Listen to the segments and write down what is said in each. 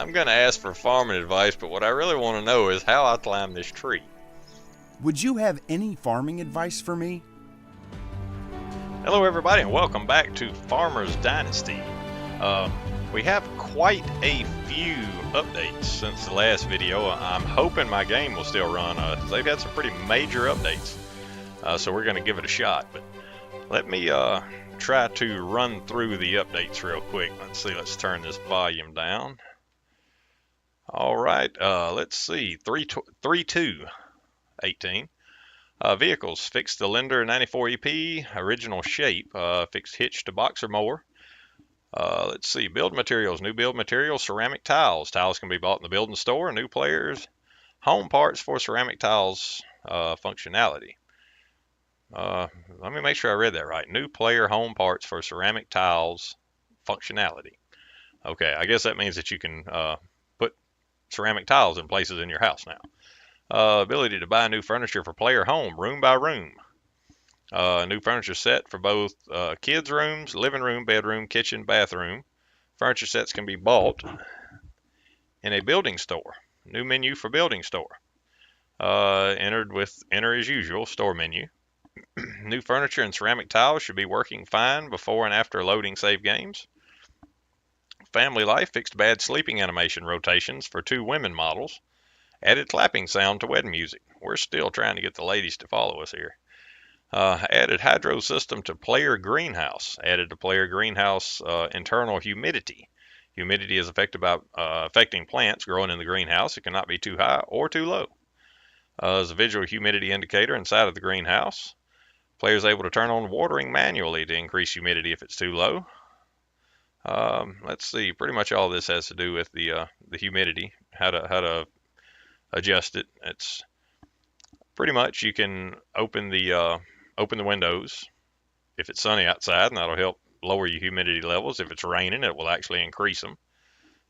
I'm going to ask for farming advice, but what I really want to know is how I climb this tree. Would you have any farming advice for me? Hello everybody and welcome back to Farmers Dynasty. We have quite a few updates since the last video. I'm hoping my game will still run. They've had some pretty major updates, so we're going to give it a shot. But let me try to run through the updates real quick. Let's see, let's turn this volume down. Alright, let's see, 3.2.18. Vehicles, fixed the Lender 94 EP, original shape, fixed hitch to boxer mower. Let's see, build materials, new build materials, ceramic tiles. Tiles can be bought in the building store, new players, home parts for ceramic tiles functionality. Let me make sure I read that right. New player home parts for ceramic tiles functionality. Okay, I guess that means that you can put ceramic tiles in places in your house now. Ability to buy new furniture for player home, room by room. New furniture set for both kids' rooms, living room, bedroom, kitchen, bathroom. Furniture sets can be bought in a building store. New menu for building store. Enter as usual, store menu. New furniture and ceramic tiles should be working fine before and after loading save games. Family life, fixed bad sleeping animation rotations for 2 women models. Added clapping sound to wedding music. We're still trying to get the ladies to follow us here. Added hydro system to player greenhouse. Added to player greenhouse internal humidity. Humidity is affecting plants growing in the greenhouse. It cannot be too high or too low. There's a visual humidity indicator inside of the greenhouse. Players able to turn on watering manually to increase humidity if it's too low. Let's see. Pretty much all this has to do with the humidity. How to adjust it. It's pretty much you can open the windows if it's sunny outside, and that'll help lower your humidity levels. If it's raining, it will actually increase them.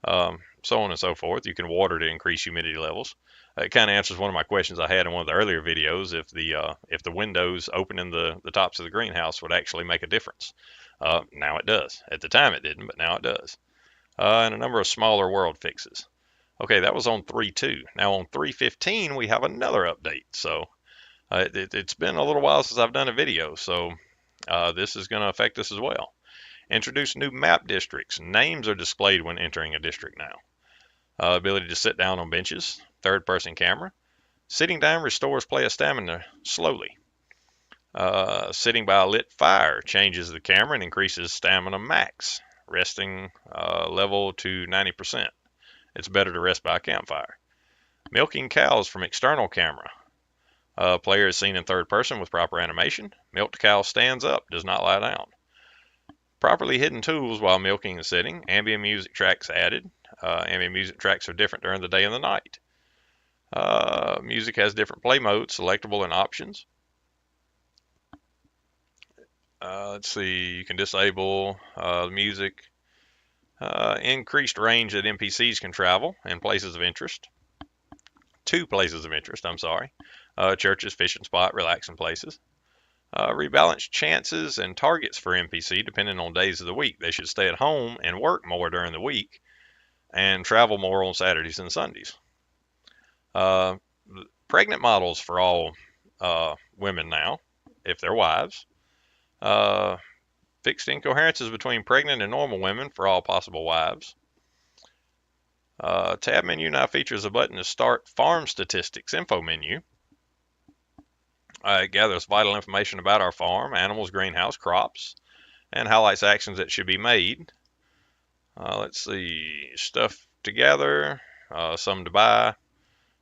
So on and so forth. You can water to increase humidity levels. It kind of answers one of my questions I had in one of the earlier videos, if the windows opening the tops of the greenhouse would actually make a difference. Now it does. At the time it didn't, but now it does. And a number of smaller world fixes. Okay, that was on 3.2. Now on 3.15 we have another update. So it's been a little while since I've done a video, so this is going to affect us as well. Introduce new map districts. Names are displayed when entering a district now. Ability to sit down on benches. Third-person camera. Sitting down restores player stamina slowly. Sitting by a lit fire changes the camera and increases stamina max. Resting level to 90%. It's better to rest by a campfire. Milking cows from external camera. Player is seen in third person with proper animation. Milked cow stands up, does not lie down. Properly hidden tools while milking and sitting. Ambient music tracks added. Ambient music tracks are different during the day and the night. Music has different play modes, selectable and options. Let's see, you can disable music. Increased range that NPCs can travel in places of interest. 2 places of interest, I'm sorry. Churches, fishing spot, relaxing places. Rebalance chances and targets for NPC depending on days of the week. They should stay at home and work more during the week and travel more on Saturdays and Sundays. Pregnant models for all women now, if they're wives. Fixed incoherences between pregnant and normal women for all possible wives. Tab menu now features a button to start farm statistics info menu. It gathers vital information about our farm, animals, greenhouse, crops, and highlights actions that should be made. Let's see, stuff to gather, some to buy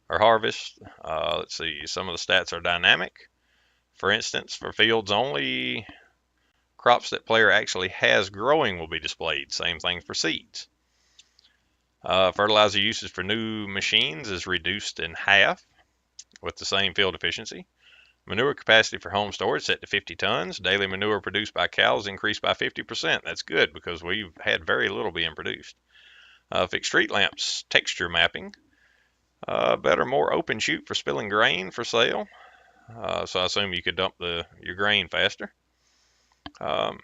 or harvest. Let's see, some of the stats are dynamic. For instance, for fields only, crops that player actually has growing will be displayed. Same thing for seeds. Fertilizer usage for new machines is reduced in half with the same field efficiency. Manure capacity for home storage set to 50 tons. Daily manure produced by cows increased by 50%. That's good because we've had very little being produced. Fixed street lamps texture mapping. Better, more open chute for spilling grain for sale. So I assume you could dump your grain faster. A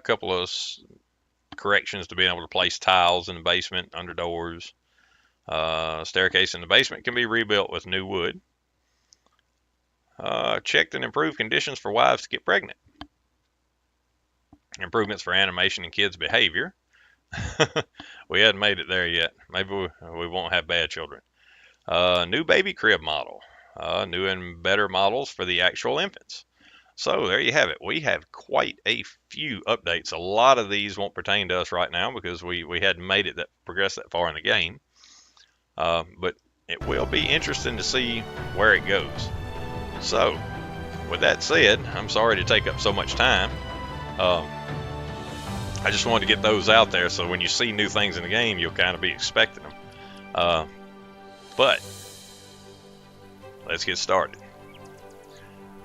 couple of corrections to being able to place tiles in the basement, under doors. Staircase in the basement can be rebuilt with new wood. Checked and improved conditions for wives to get pregnant. Improvements for animation and kids' behavior. We hadn't made it there yet. Maybe we won't have bad children. New baby crib model. New and better models for the actual infants. So there you have it. We have quite a few updates. A lot of these won't pertain to us right now because we hadn't made it progressed that far in the game. But it will be interesting to see where it goes. So with that said, I'm sorry to take up so much time. I just wanted to get those out there so when you see new things in the game, you'll kind of be expecting them. But let's get started.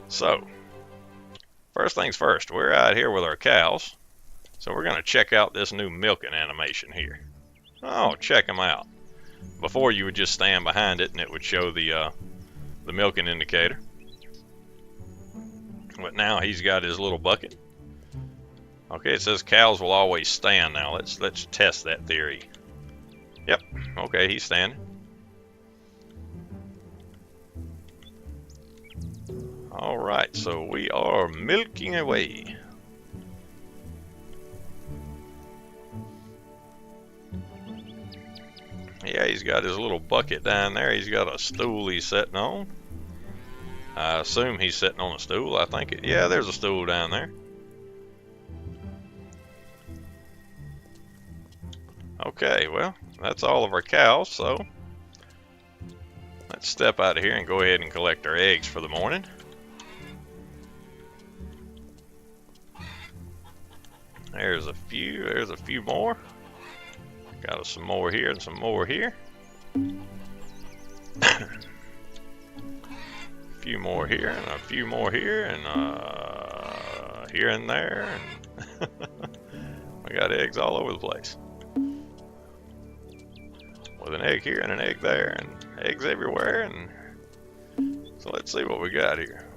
So, first things first, we're out here with our cows. So we're going to check out this new milking animation here. Oh, check them out. Before you would just stand behind it and it would show the milking indicator. But now he's got his little bucket. Okay, it says cows will always stand now. Let's test that theory. Yep, okay, he's standing. Alright, so we are milking away. Yeah, he's got his little bucket down there. He's got a stool he's sitting on. I assume he's sitting on a stool. I think yeah, there's a stool down there. Okay, well, that's all of our cows, so let's step out of here and go ahead and collect our eggs for the morning. There's a few more. Got some more here and some more here. A few more here and a few more here and here and there. And we got eggs all over the place. With an egg here and an egg there and eggs everywhere. And so let's see what we got here.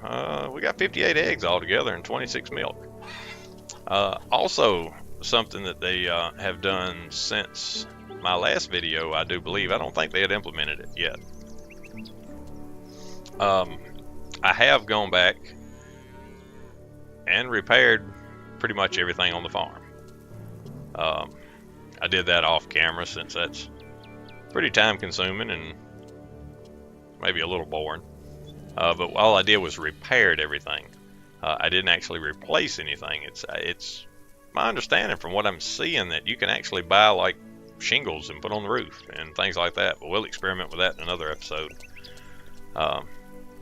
We got 58 eggs altogether and 26 milk. Also, something that they have done since my last video, I do believe. I don't think they had implemented it yet. I have gone back and repaired pretty much everything on the farm. I did that off camera since that's pretty time consuming and maybe a little boring. But all I did was repaired everything. I didn't actually replace anything. It's my understanding from what I'm seeing that you can actually buy like shingles and put on the roof and things like that. But we'll experiment with that in another episode.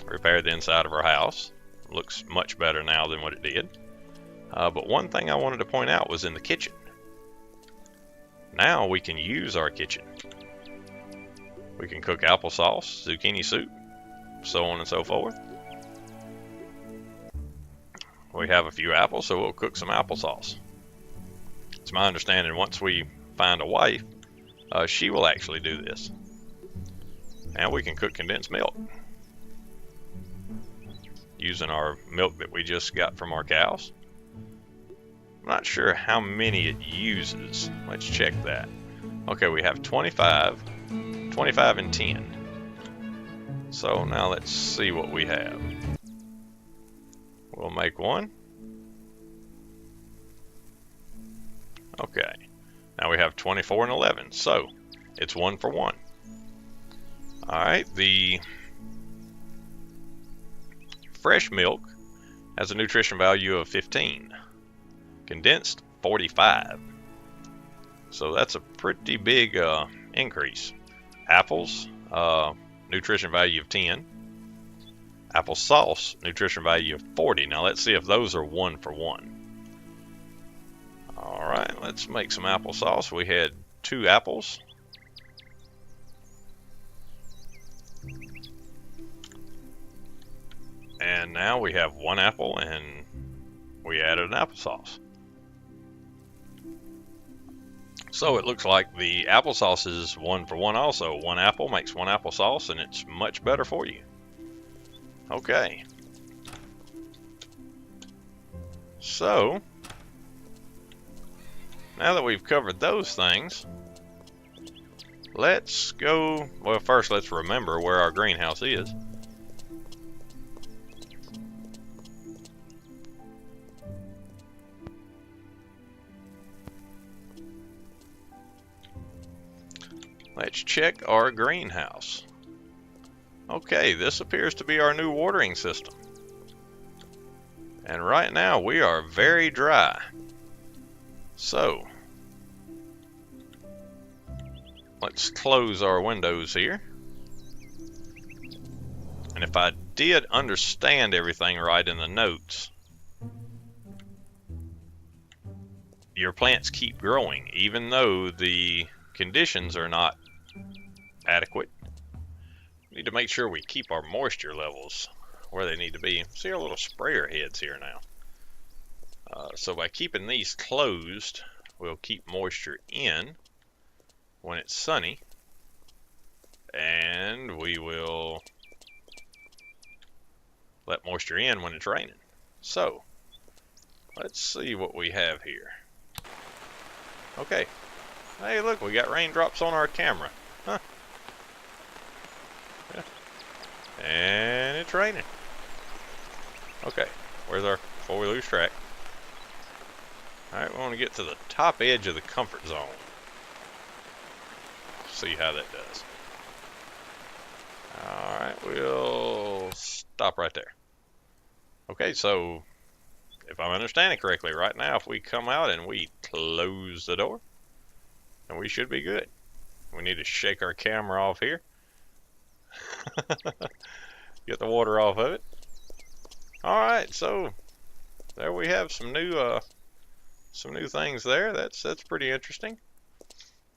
Repaired the inside of our house. Looks much better now than what it did. But one thing I wanted to point out was in the kitchen. Now we can use our kitchen. We can cook applesauce, zucchini soup, so on and so forth. We have a few apples, so we'll cook some applesauce. It's my understanding once we find a wife, she will actually do this. And we can cook condensed milk using our milk that we just got from our cows. I'm not sure how many it uses. Let's check that. Okay, we have 25, 25 and 10. So now let's see what we have. We'll make one. Okay, now we have 24 and 11, so it's 1 for 1. Alright, the fresh milk has a nutrition value of 15. Condensed, 45. So that's a pretty big increase. Apples, nutrition value of 10. Applesauce, nutrition value of 40. Now let's see if those are 1 for 1. Alright, let's make some applesauce. We had 2 apples. And now we have 1 apple and we added an applesauce. So it looks like the applesauce is 1 for 1 also. 1 apple makes 1 applesauce and it's much better for you. Okay. now that we've covered those things, let's go, well, first let's remember where our greenhouse is. Let's check our greenhouse. Okay, this appears to be our new watering system. And right now we are very dry. So, let's close our windows here. And if I did understand everything right in the notes, your plants keep growing even though the conditions are not adequate. We need to make sure we keep our moisture levels where they need to be. See our little sprayer heads here now. So by keeping these closed, we'll keep moisture in when it's sunny, and we will let moisture in when it's raining. So let's see what we have here. Okay. Hey, look, we got raindrops on our camera. Huh. Yeah. And it's raining. Okay, where's our, before we lose track. Alright, we want to get to the top edge of the comfort zone. See how that does. Alright, we'll stop right there. Okay, so if I'm understanding correctly, right now if we come out and we close the door, then we should be good. We need to shake our camera off here. Get the water off of it. Alright, so there we have some new things there. That's pretty interesting.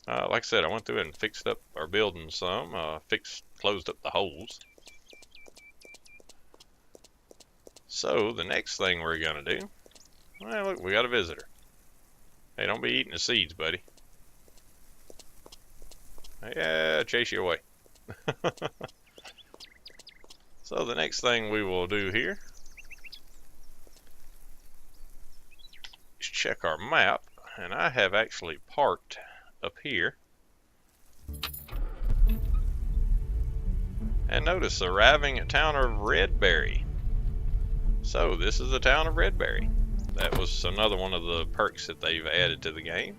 Like I said, I went through and fixed up our building some, closed up the holes. So the next thing we're gonna do, well, look, we got a visitor. Hey, don't be eating the seeds, buddy. Yeah, chase you away. So the next thing we will do here is check our map, and I have actually parked up here. And notice the arriving at town of Redberry. So this is the town of Redberry. That was another one of the perks that they've added to the game.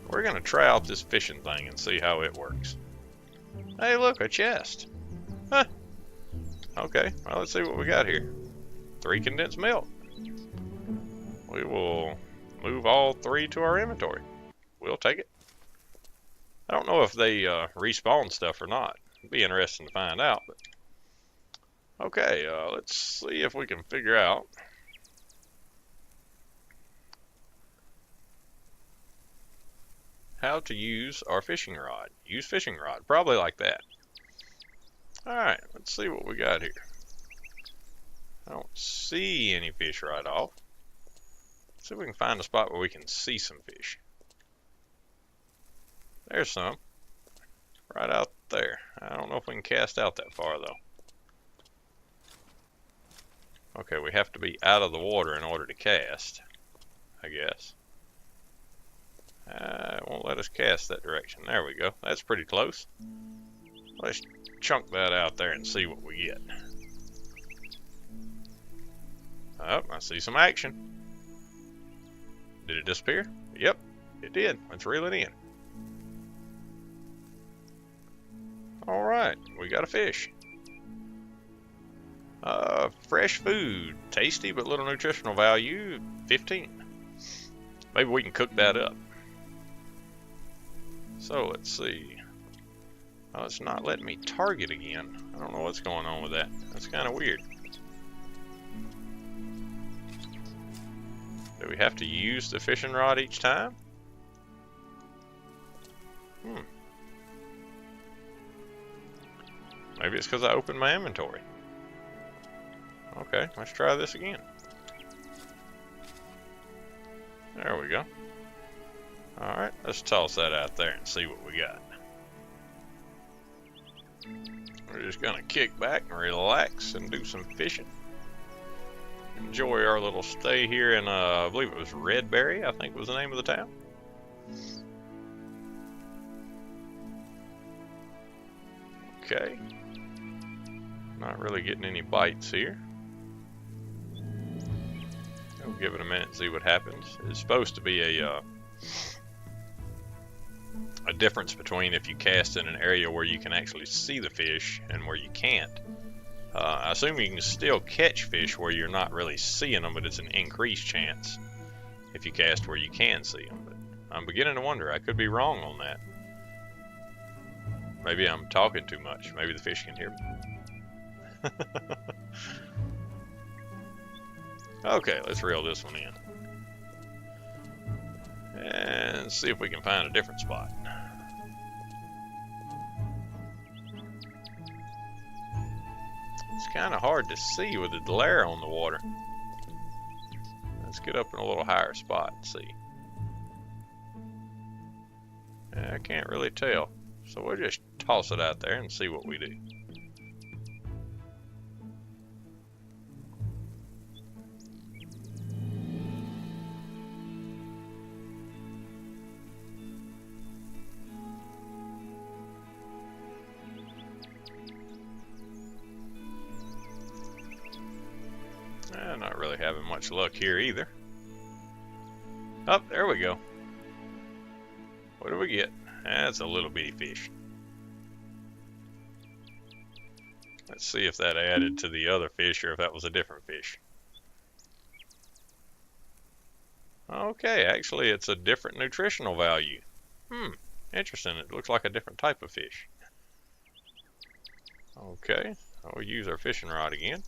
We're going to try out this fishing thing and see how it works. Hey, look, a chest. Huh. Okay, well, let's see what we got here. 3 condensed milk. We will move all 3 to our inventory. We'll take it. I don't know if they respawn stuff or not. It'd be interesting to find out. But okay, let's see if we can figure out how to use our fishing rod. Use fishing rod, probably like that. Alright, let's see what we got here. I don't see any fish right off. Let's see if we can find a spot where we can see some fish. There's some. Right out there. I don't know if we can cast out that far though. Okay, we have to be out of the water in order to cast, I guess. It won't let us cast that direction. There we go. That's pretty close. Let's chunk that out there and see what we get. Oh, I see some action. Did it disappear? Yep, it did. Let's reel it in. Alright, we got a fish. Fresh food. Tasty but little nutritional value. 15. Maybe we can cook that up. So let's see. Oh, it's not letting me target again. I don't know what's going on with that. That's kind of weird. Do we have to use the fishing rod each time? Maybe it's because I opened my inventory. Okay, let's try this again. There we go. Alright, let's toss that out there and see what we got. We're just gonna kick back and relax and do some fishing. enjoy our little stay here in, I believe it was Redberry, I think was the name of the town. Okay. Not really getting any bites here. We'll give it a minute and see what happens. It's supposed to be a difference between if you cast in an area where you can actually see the fish and where you can't. I assume you can still catch fish where you're not really seeing them, but it's an increased chance if you cast where you can see them. But I'm beginning to wonder. I could be wrong on that. Maybe I'm talking too much. Maybe the fish can hear me. Okay, let's reel this one in. And see if we can find a different spot. It's kind of hard to see with the glare on the water. Let's get up in a little higher spot and see. I can't really tell. So we'll just toss it out there and see what we do. Not really having much luck here either. Oh, there we go. What do we get? That's a little bitty fish. Let's see if that added to the other fish or if that was a different fish. Okay, actually it's a different nutritional value. Interesting. It looks like a different type of fish. Okay, we'll use our fishing rod again.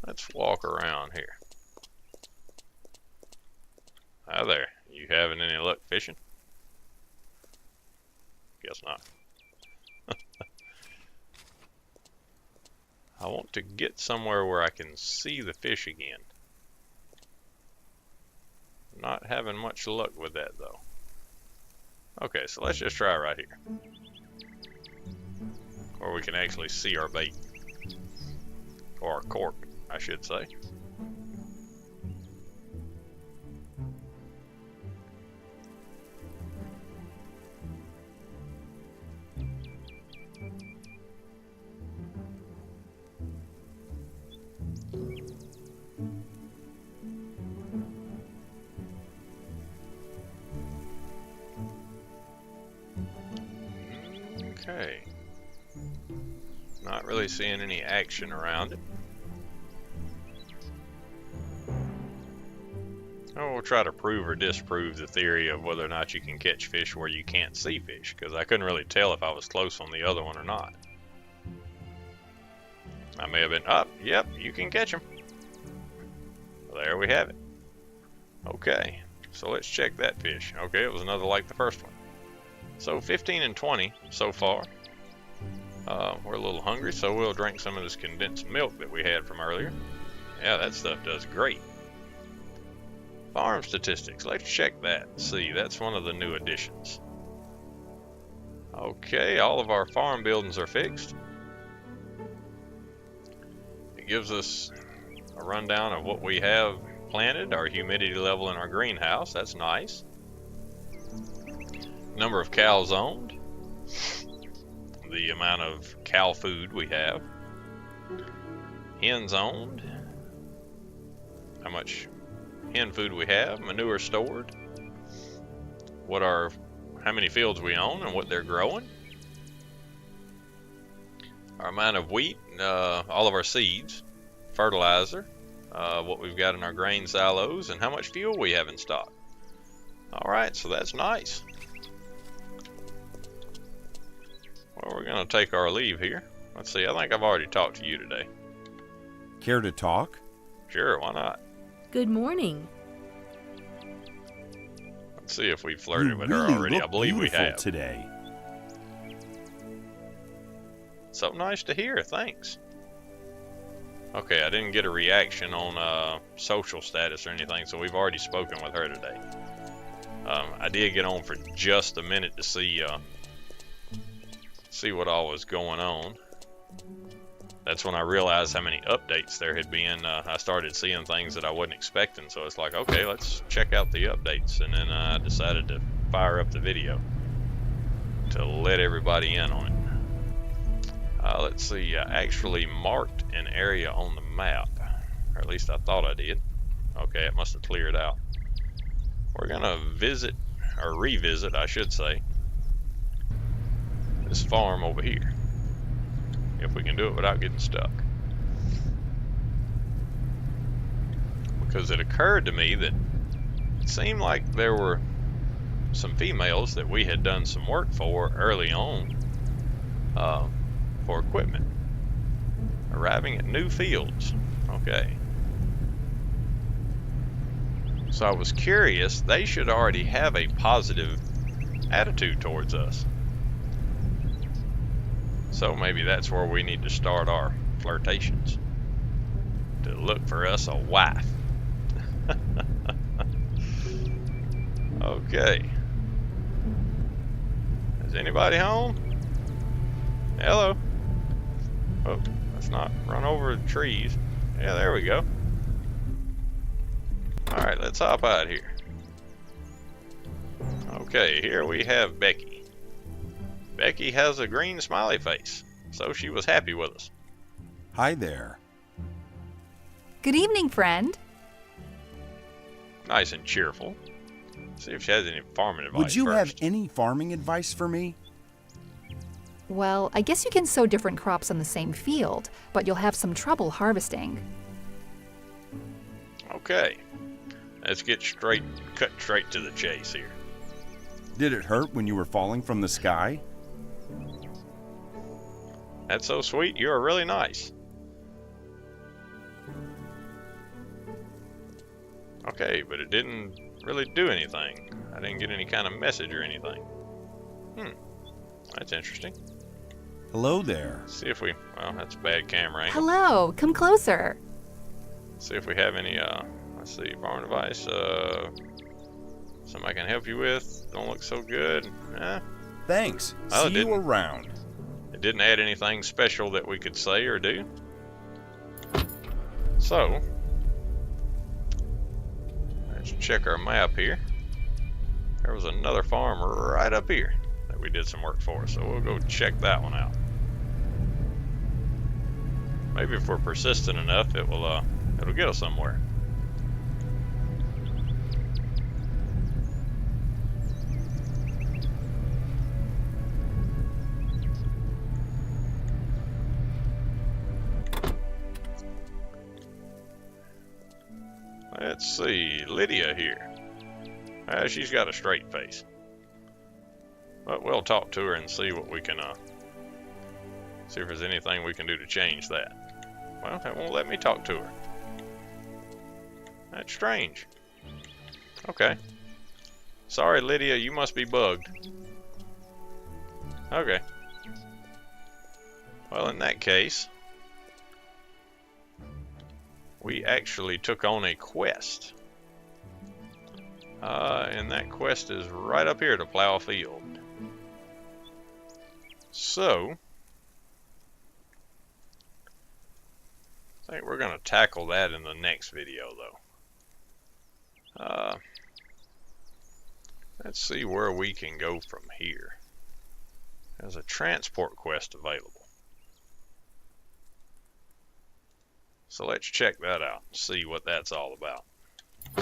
Let's walk around here. Hi there. You having any luck fishing? Guess not. I want to get somewhere where I can see the fish again. Not having much luck with that though. Okay, so let's just try right here. Where we can actually see our bait. Or our cork, I should say. Okay. Not really seeing any action around it. Oh, we'll try to prove or disprove the theory of whether or not you can catch fish where you can't see fish, because I couldn't really tell if I was close on the other one or not. I may have been up. Yep, you can catch them. There we have it. Okay, so let's check that fish. Okay, it was another like the first one. So 15 and 20 so far. We're a little hungry, so we'll drink some of this condensed milk that we had from earlier. Yeah, that stuff does great. Farm statistics, let's check that. See, that's one of the new additions. Okay, all of our farm buildings are fixed. It gives us a rundown of what we have planted, our humidity level in our greenhouse, that's nice. Number of cows owned, the amount of cow food we have, hens owned, how much hen food we have, manure stored, how many fields we own and what they're growing, our amount of wheat, all of our seeds, fertilizer, what we've got in our grain silos, and how much fuel we have in stock. Alright, so that's nice. Well, we're going to take our leave here. Let's see, I think I've already talked to you today. Care to talk? Sure, why not? Good morning. Let's see if we flirted with her really already. look I believe we beautiful have. today. So nice to hear, thanks. Okay, I didn't get a reaction on social status or anything, so we've already spoken with her today. I did get on for just a minute to see what all was going on. that's when I realized how many updates there had been. I started seeing things that I wasn't expecting, so it's like, okay, let's check out the updates. And then I decided to fire up the video to let everybody in on it. Let's see, I actually marked an area on the map, or at least I thought I did. Okay, it must have cleared out. We're gonna visit, or revisit, I should say, this farm over here. If we can do it without getting stuck. Because it occurred to me that it seemed like there were some females that we had done some work for early on for equipment. Arriving at new fields. Okay. So I was curious, they should already have a positive attitude towards us. So maybe that's where we need to start our flirtations. To look for us a wife. Okay. Is anybody home? Hello? Oh, let's not run over the trees. Yeah, there we go. Alright, let's hop out here. Okay, here we have Becky. Becky has a green smiley face, so she was happy with us. Hi there. Good evening, friend. Nice and cheerful. See if she has any farming advice. Would you first. have any farming advice for me? Well, I guess you can sow different crops on the same field, but you'll have some trouble harvesting. Okay. Let's cut straight to the chase here. Did it hurt when you were falling from the sky? That's so sweet. You are really nice. Okay, but it didn't really do anything. I didn't get any kind of message or anything. That's interesting. Hello there. See if we, well, that's a bad camera angle. Hello, come closer. See if we have any, let's see, farm device, something I can help you with. Don't look so good. Thanks. Oh, See you around. It didn't add anything special that we could say or do. So, let's check our map here. There was another farm right up here that we did some work for, so we'll go check that one out. Maybe if we're persistent enough, it'll get us somewhere. Let's see, Lydia here. She's got a straight face. But we'll talk to her and see what we can, see if there's anything we can do to change that. Well, that won't let me talk to her. That's strange. Okay. Sorry, Lydia, you must be bugged. Okay. Well, in that case, we actually took on a quest. And that quest is right up here to plow a field. So, I think we're going to tackle that in the next video, though. Let's see where we can go from here. There's a transport quest available. So let's check that out and see what that's all about.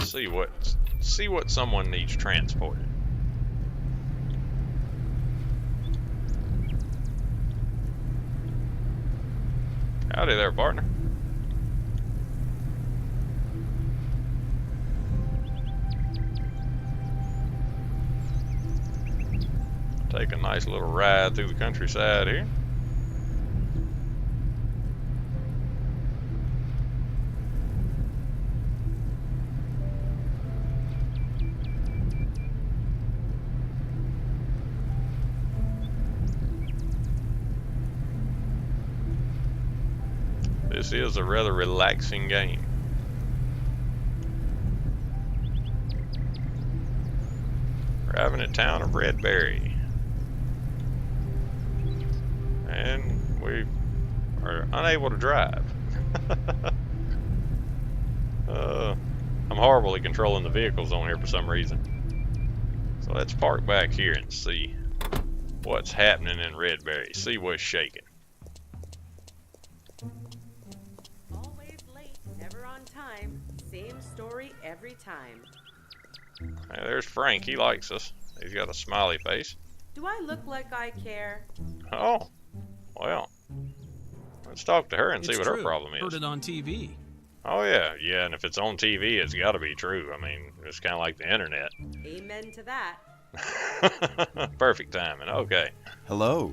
See what someone needs transported. Howdy there, partner. Take a nice little ride through the countryside here. This is a rather relaxing game. Arriving at town of Redberry. And we are unable to drive. I'm horribly controlling the vehicles on here for some reason. So let's park back here and see what's happening in Redberry. See what's shaking. Always late, never on time. Same story every time. Hey, there's Frank. He likes us. He's got a smiley face. Do I look like I care? Oh, well. Let's talk to her and see It's what true. her problem Heard is. it on TV. Oh, yeah. Yeah, and if it's on TV, it's got to be true. I mean, it's kind of like the internet. Amen to that. Perfect timing. Okay. Hello.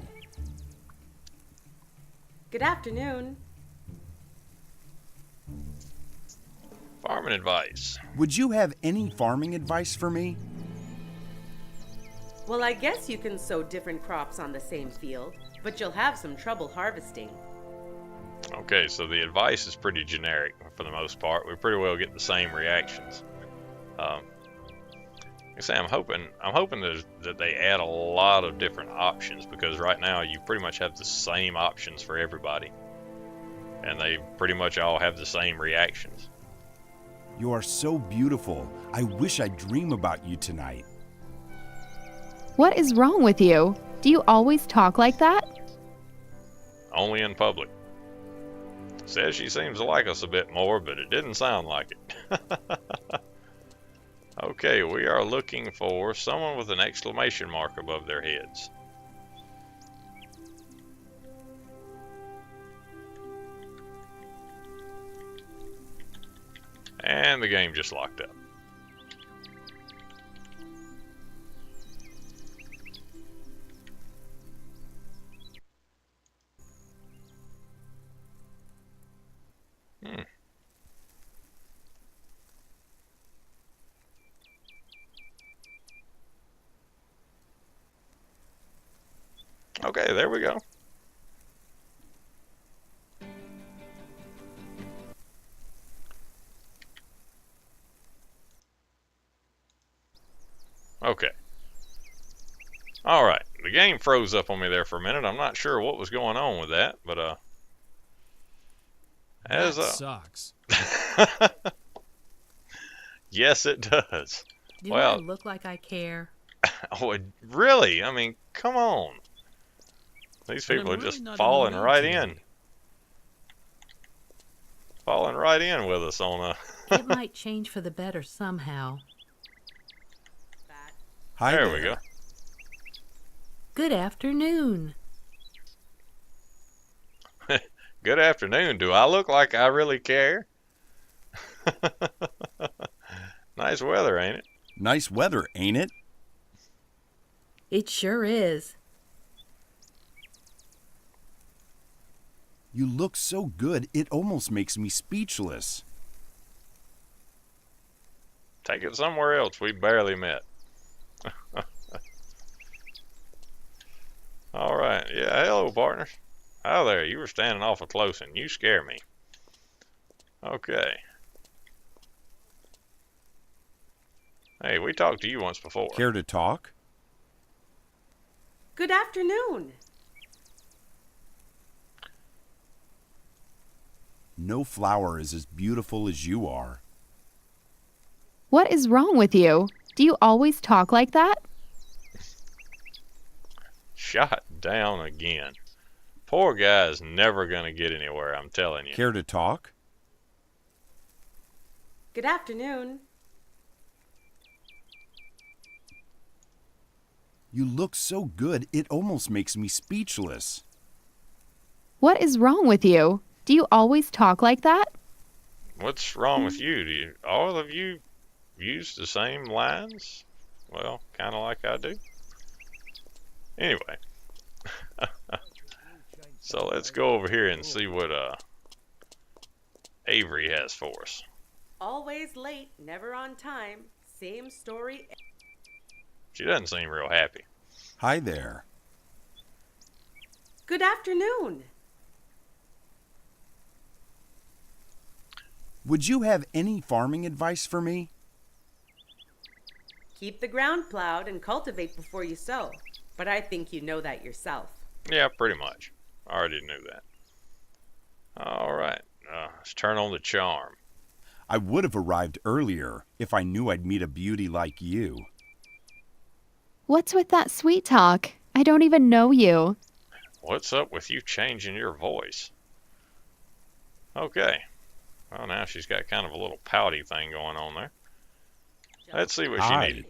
Good afternoon. Farming advice. Would you have any farming advice for me? Well, I guess you can sow different crops on the same field, but you'll have some trouble harvesting. Okay, so the advice is pretty generic for the most part. We pretty well get the same reactions. Like I say, I'm hoping that they add a lot of different options, because right now you pretty much have the same options for everybody, and they pretty much all have the same reactions. You are so beautiful. I wish I dream about you tonight. What is wrong with you? Do you always talk like that? Only in public. Says she seems to like us a bit more, but it didn't sound like it. Okay, we are looking for someone with an exclamation mark above their heads. And the game just locked up. Okay, there we go. Okay. Alright, the game froze up on me there for a minute. I'm not sure what was going on with that, but That sucks. Yes, it does. Do Well, I look like I care? oh, really? I mean, come on. These But I'm people are really just not in the falling mood right today. in. Falling right in with us on It might change for the better somehow. Hi there we go. Good afternoon. Good afternoon. Do I look like I really care? Nice weather, ain't it? Nice weather, ain't it? It sure is. You look so good, it almost makes me speechless. Take it somewhere else. We barely met. All right. Yeah, hello, partners. Oh, there. You were standing awful close, and you scare me. Okay. Hey, we talked to you once before. Care to talk? Good afternoon. No flower is as beautiful as you are. What is wrong with you? Do you always talk like that? Shot down again. Poor guy's never going to get anywhere, I'm telling you. Care to talk? Good afternoon. You look so good, it almost makes me speechless. What is wrong with you? Do you always talk like that? What's wrong with you? Do you, all of you use the same lines? Well, kind of like I do. Anyway. So let's go over here and see what Avery has for us. Always late, never on time. Same story. She doesn't seem real happy. Hi there. Good afternoon. Would you have any farming advice for me? Keep the ground plowed and cultivate before you sow. But I think you know that yourself. Yeah, pretty much. I already knew that. Alright, let's turn on the charm. I would have arrived earlier if I knew I'd meet a beauty like you. What's with that sweet talk? I don't even know you. What's up with you changing your voice? Okay. Well, now she's got kind of a little pouty thing going on there. Let's see what she Hi. needed.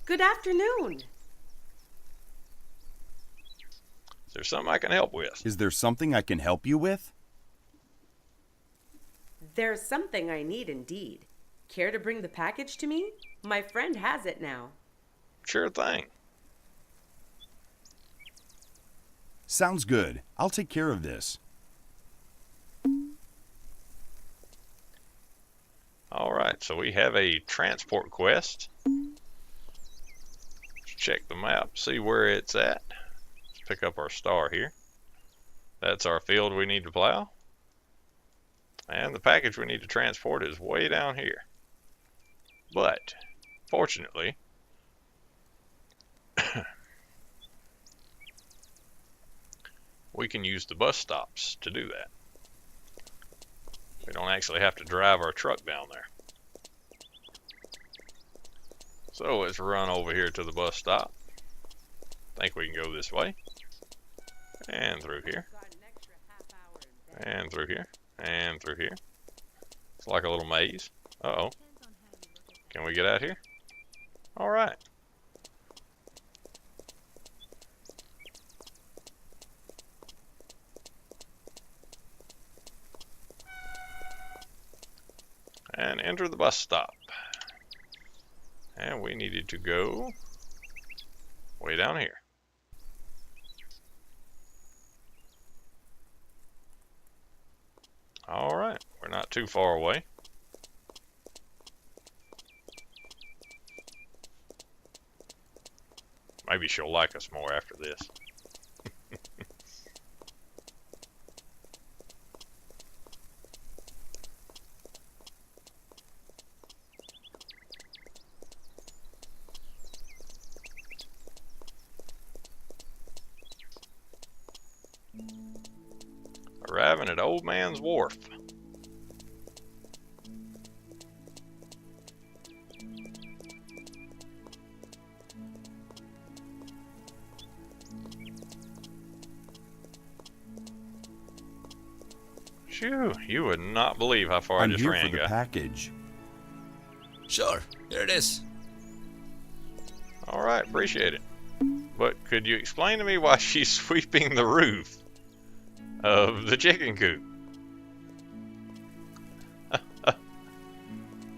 Good afternoon. Is there something I can help with? Is there something I can help you with? There's something I need indeed. Care to bring the package to me? My friend has it now. Sure thing. Sounds good. I'll take care of this. Alright, so we have a transport quest. Let's check the map, see where it's at. Let's pick up our star here. That's our field we need to plow. And the package we need to transport is way down here. But, fortunately, we can use the bus stops to do that. We don't actually have to drive our truck down there. So let's run over here to the bus stop. I think we can go this way. And through here. And through here. And through here. It's like a little maze. Uh-oh. Can we get out here? Alright. And enter the bus stop. And we needed to go way down here. Alright, we're not too far away. Maybe she'll like us more after this. Arriving at Old Man's Wharf. Phew, you would not believe how far I I'm just here ran, for the guy. package. Sure, here it is. Alright, appreciate it. But could you explain to me why she's sweeping the roof of the chicken coop?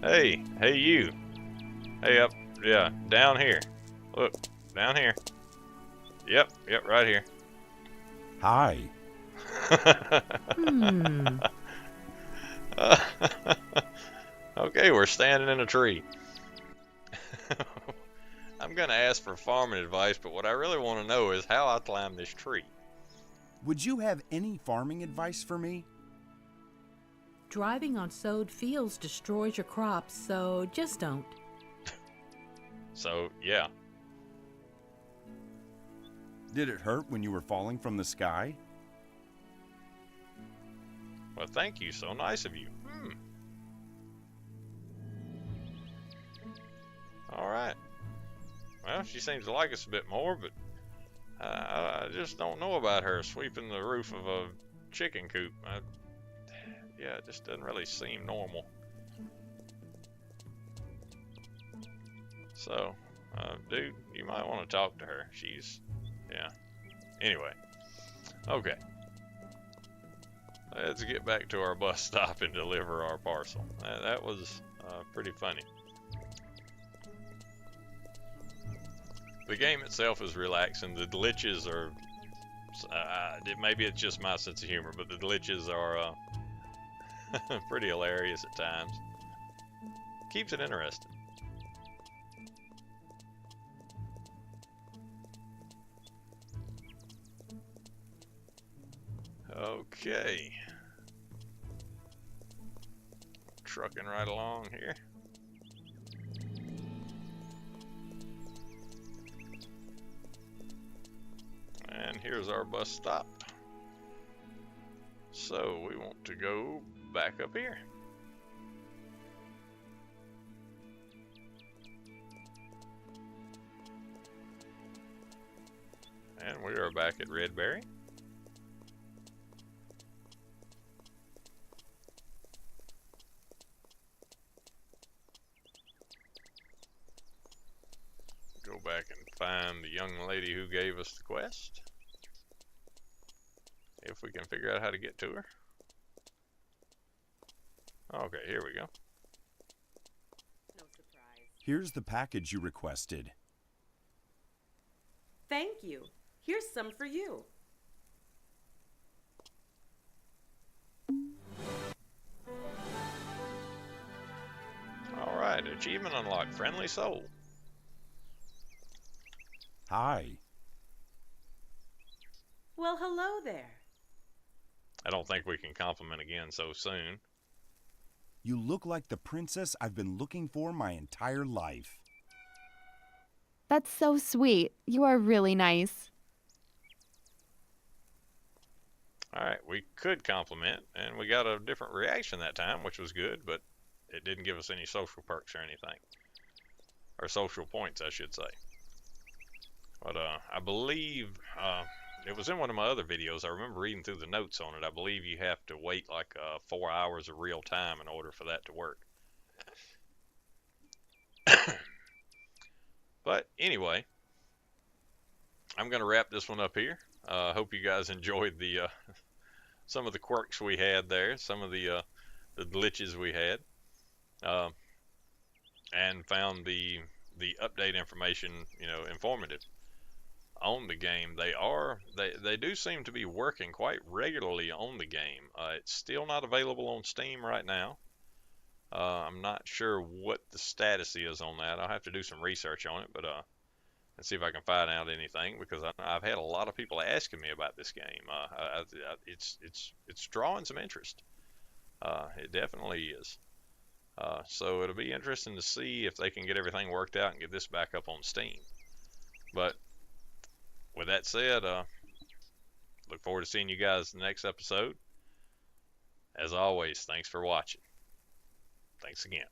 Hey, you. Hey, up, yeah, down here. Look, down here. Yep, right here. Hi. Okay, we're standing in a tree. I'm gonna ask for farming advice, but what I really want to know is how I climb this tree. Would you have any farming advice for me? Driving on sowed fields destroys your crops, so just don't. So, yeah. Did it hurt when you were falling from the sky? Well, thank you. So nice of you. Alright. Well, she seems to like us a bit more, but I just don't know about her sweeping the roof of a chicken coop. Yeah, it just doesn't really seem normal. So, dude, you might want to talk to her. Yeah. Anyway. Okay. Let's get back to our bus stop and deliver our parcel. That was pretty funny. The game itself is relaxing. The glitches are... maybe it's just my sense of humor, but the glitches are pretty hilarious at times. Keeps it interesting. Okay. Trucking right along here. And here's our bus stop. So we want to go back up here. And we are back at Redberry. Go back and find the young lady who gave us the quest. If we can figure out how to get to her. Okay, here we go. No surprise. Here's the package you requested. Thank you. Here's some for you. Alright, achievement unlocked, friendly soul. Hi. Well, hello there. I don't think we can compliment again so soon. You look like the princess I've been looking for my entire life. That's so sweet. You are really nice. Alright, we could compliment, and we got a different reaction that time, which was good, but it didn't give us any social perks or anything. Or social points, I should say. But I believe it was in one of my other videos. I remember reading through the notes on it. I believe you have to wait like 4 hours of real time in order for that to work. But anyway, I'm going to wrap this one up here. Hope you guys enjoyed the some of the quirks we had there, some of the glitches we had, and found the update information, informative on the game. They do seem to be working quite regularly on the game. It's still not available on Steam right now. I'm not sure what the status is on that. I'll have to do some research on it, but and see if I can find out anything, because I've had a lot of people asking me about this game. It's drawing some interest. It definitely is. So it'll be interesting to see if they can get everything worked out and get this back up on Steam. But with that said, look forward to seeing you guys in the next episode. As always, thanks for watching. Thanks again.